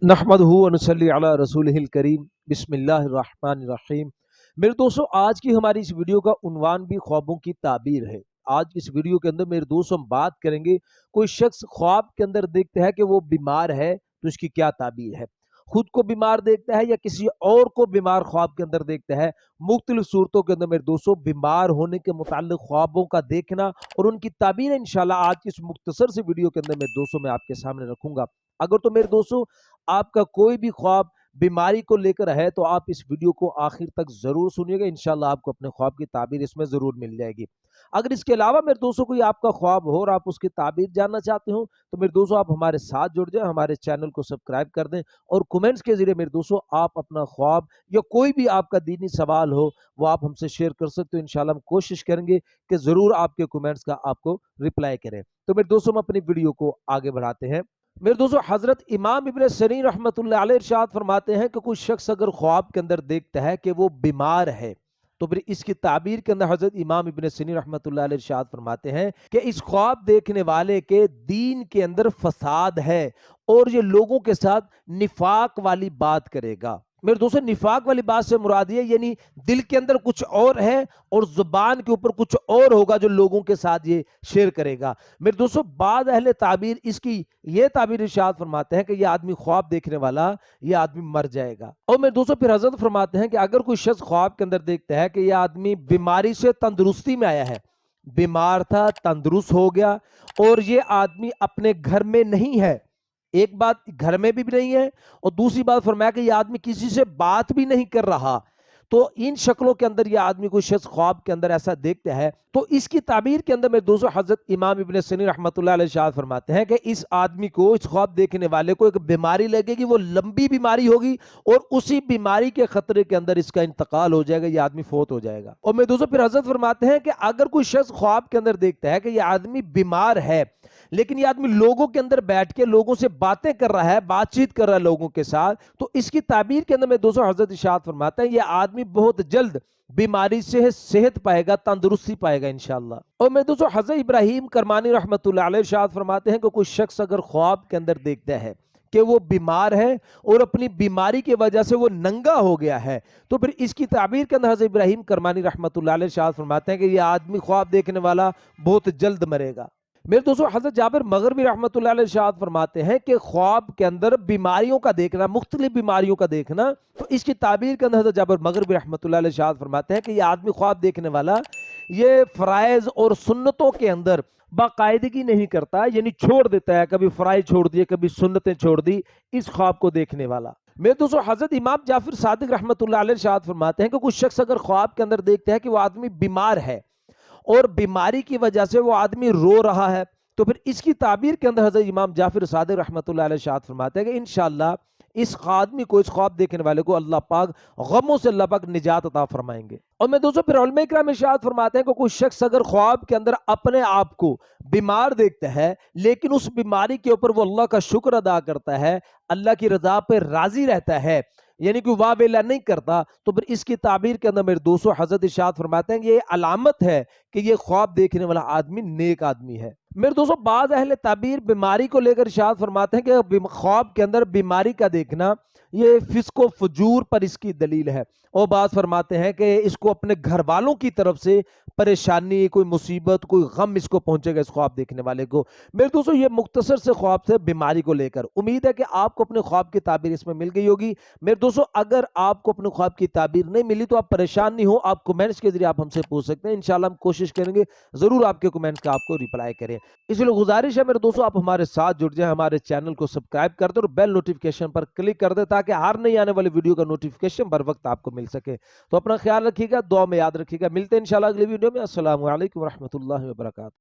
نحمدہ و نصلی علی رسولہ الکریم بسم اللہ الرحمن الرحیم۔ میرے دوستو، آج کی ہماری اس ویڈیو کا عنوان بھی خوابوں کی تعبیر ہے۔ آج اس ویڈیو کے اندر میرے دوستو ہم بات کریں گے، کوئی شخص خواب کے اندر دیکھتا ہے کہ وہ بیمار ہے تو اس کی کیا تعبیر ہے۔ خود کو بیمار دیکھتا ہے یا کسی اور کو بیمار خواب کے اندر دیکھتا ہے، مختلف صورتوں کے اندر میرے دوستو بیمار ہونے کے متعلق خوابوں کا دیکھنا اور ان کی تعبیر انشاءاللہ آج کی اس مختصر سی ویڈیو کے اندر میرے دوستو میں آپ کے سامنے رکھوں گا۔ اگر تو میرے دوستو آپ کا کوئی بھی خواب بیماری کو لے کر ہے تو آپ اس ویڈیو کو آخر تک ضرور سنیے گا، انشاءاللہ آپ کو اپنے خواب کی تعبیر اس میں ضرور مل جائے گی۔ اگر اس کے علاوہ میرے دوستوں کوئی آپ کا خواب ہو اور آپ اس کی تعبیر جاننا چاہتے ہوں تو میرے دوستوں آپ ہمارے ساتھ جڑ جائیں، ہمارے چینل کو سبسکرائب کر دیں اور کومنٹس کے ذریعے میرے دوستوں آپ اپنا خواب یا کوئی بھی آپ کا دینی سوال ہو وہ آپ ہم سے شیئر کر سکتے ہو۔ انشاءاللہ ہم کوشش کریں گے کہ ضرور آپ کے کومنٹس کا آپ کو ریپلائی کریں۔ تو میرے دوستوں ہم اپنی ویڈیو کو آگے بڑھاتے ہیں۔ میرے دوستو، حضرت امام ابن سیرین رحمۃ اللہ علیہ ارشاد فرماتے ہیں کہ کوئی شخص اگر خواب کے اندر دیکھتا ہے کہ وہ بیمار ہے تو پھر اس کی تعبیر کے اندر حضرت امام ابن سیرین رحمۃ اللہ علیہ ارشاد فرماتے ہیں کہ اس خواب دیکھنے والے کے دین کے اندر فساد ہے اور یہ لوگوں کے ساتھ نفاق والی بات کرے گا۔ میرے دوستو، نفاق والی بات سے مراد یہ یعنی دل کے اندر کچھ اور ہے اور زبان کے اوپر کچھ اور ہوگا جو لوگوں کے ساتھ یہ شیئر کرے گا۔ میرے دوستو، بعض اہل تعبیر اس کی یہ تعبیر ارشاد فرماتے ہیں کہ یہ آدمی خواب دیکھنے والا یہ آدمی مر جائے گا۔ اور میرے دوستو پھر حضرت فرماتے ہیں کہ اگر کوئی شخص خواب کے اندر دیکھتا ہے کہ یہ آدمی بیماری سے تندرستی میں آیا ہے، بیمار تھا تندرست ہو گیا اور یہ آدمی اپنے گھر میں نہیں ہے، ایک بات گھر میں بھی نہیں ہے اور دوسری بات فرمایا کہ یہ آدمی کسی سے بات بھی نہیں کر رہا، تو ان شکلوں کے اندر یہ آدمی کوئی شخص خواب کے اندر ایسا دیکھتا ہے تو اس کی تعبیر کے اندر میرے دوستو حضرت امام ابن سیرین رحمۃ اللہ علیہ ارشاد فرماتے ہیں کہ اس آدمی کو، اس خواب دیکھنے والے کو ایک بیماری لگے گی، وہ لمبی بیماری ہوگی اور اسی بیماری کے خطرے کے اندر اس کا انتقال ہو جائے گا، یہ آدمی فوت ہو جائے گا۔ اور میرے دوستو پھر حضرت فرماتے ہیں کہ اگر کوئی شخص خواب کے اندر دیکھتا ہے کہ یہ آدمی بیمار ہے لیکن یہ آدمی لوگوں کے اندر بیٹھ کے لوگوں سے باتیں کر رہا ہے، بات چیت کر رہا ہے لوگوں کے ساتھ، تو اس کی تعبیر کے اندر میں دوستو حضرت ارشاد فرماتا ہے یہ آدمی بہت جلد بیماری سے صحت پائے گا، تندرستی پائے گا انشاءاللہ۔ اور میں دوستو حضرت ابراہیم کرمانی رحمت اللہ علیہ ارشاد فرماتے ہیں کہ کوئی شخص اگر خواب کے اندر دیکھتا ہے کہ وہ بیمار ہے اور اپنی بیماری کی وجہ سے وہ ننگا ہو گیا ہے تو پھر اس کی تعبیر کے اندر حضرت ابراہیم کرمانی رحمت اللہ علیہ ارشاد فرماتے ہیں کہ یہ آدمی خواب دیکھنے والا بہت جلد مرے گا۔ میرے دوستو حضرت جابر مغربی رحمت اللہ علیہ ارشاد فرماتے ہیں کہ خواب کے اندر بیماریوں کا دیکھنا، مختلف بیماریوں کا دیکھنا، تو اس کی تعبیر کے اندر حضرت جابر مغربی رحمت اللہ علیہ ارشاد فرماتے ہیں کہ یہ آدمی خواب دیکھنے والا یہ فرائض اور سنتوں کے اندر باقاعدگی نہیں کرتا، یعنی چھوڑ دیتا ہے، کبھی فرائض چھوڑ دیے، کبھی سنتیں چھوڑ دی، اس خواب کو دیکھنے والا۔ میرے دوستو حضرت امام جعفر صادق رحمت اللہ علیہ ارشاد فرماتے ہیں کہ کچھ شخص اگر خواب کے اندر دیکھتا ہے کہ وہ آدمی بیمار ہے اور بیماری کی وجہ سے وہ آدمی رو رہا ہے تو پھر اس کی تعبیر کے اندر حضرت امام جعفر صادق رحمت اللہ علیہ ارشاد فرماتے ہیں کہ انشاءاللہ اس آدمی کو، اس خواب دیکھنے والے کو اللہ پاک غموں سے اللہ پاک نجات عطا فرمائیں گے۔ اور میں دوستو پھر علماء کرام ارشاد فرماتے ہیں کہ کوئی شخص اگر خواب کے اندر اپنے آپ کو بیمار دیکھتا ہے لیکن اس بیماری کے اوپر وہ اللہ کا شکر ادا کرتا ہے، اللہ کی رضا پہ راضی رہتا ہے، یعنی کہ واہ ویلا نہیں کرتا، تو پھر اس کی تعبیر کے اندر میرے دوستو حضرت ارشاد فرماتے ہیں کہ یہ علامت ہے کہ یہ خواب دیکھنے والا آدمی نیک آدمی ہے۔ میرے دوستو بعض اہل تعبیر بیماری کو لے کر ارشاد فرماتے ہیں کہ خواب کے اندر بیماری کا دیکھنا یہ فسق و فجور پر اس کی دلیل ہے، اور بعض فرماتے ہیں کہ اس کو اپنے گھر والوں کی طرف سے پریشانی، کوئی مصیبت، کوئی غم اس کو پہنچے گا اس خواب دیکھنے والے کو۔ میرے دوستو یہ مختصر سے خواب سے بیماری کو لے کر، امید ہے کہ آپ کو اپنے خواب کی تعبیر اس میں مل گئی ہوگی۔ میرے دوستو اگر آپ کو اپنے خواب کی تعبیر نہیں ملی تو آپ پریشان نہیں ہو، آپ کومنٹس کے ذریعے آپ ہم سے پوچھ سکتے ہیں، انشاءاللہ ہم کوشش کریں گے ضرور آپ کے کومنٹس کا آپ کو ریپلائی کریں۔ اس لیے گزارش ہے میرے دوستو آپ ہمارے ساتھ جڑ جائیں، ہمارے چینل کو سبسکرائب کر دیں اور بیل نوٹیفیکیشن پر کلک کر دیں تاکہ ہر نئی آنے والی ویڈیو کا نوٹیفیکیشن بر وقت آپ کو مل سکے۔ تو اپنا خیال رکھیے گا، دعا میں یاد رکھیے گا، ملتے ہیں انشاءاللہ اگلی ویڈیو میں۔ السلام علیکم ورحمۃ اللہ وبرکاتہ۔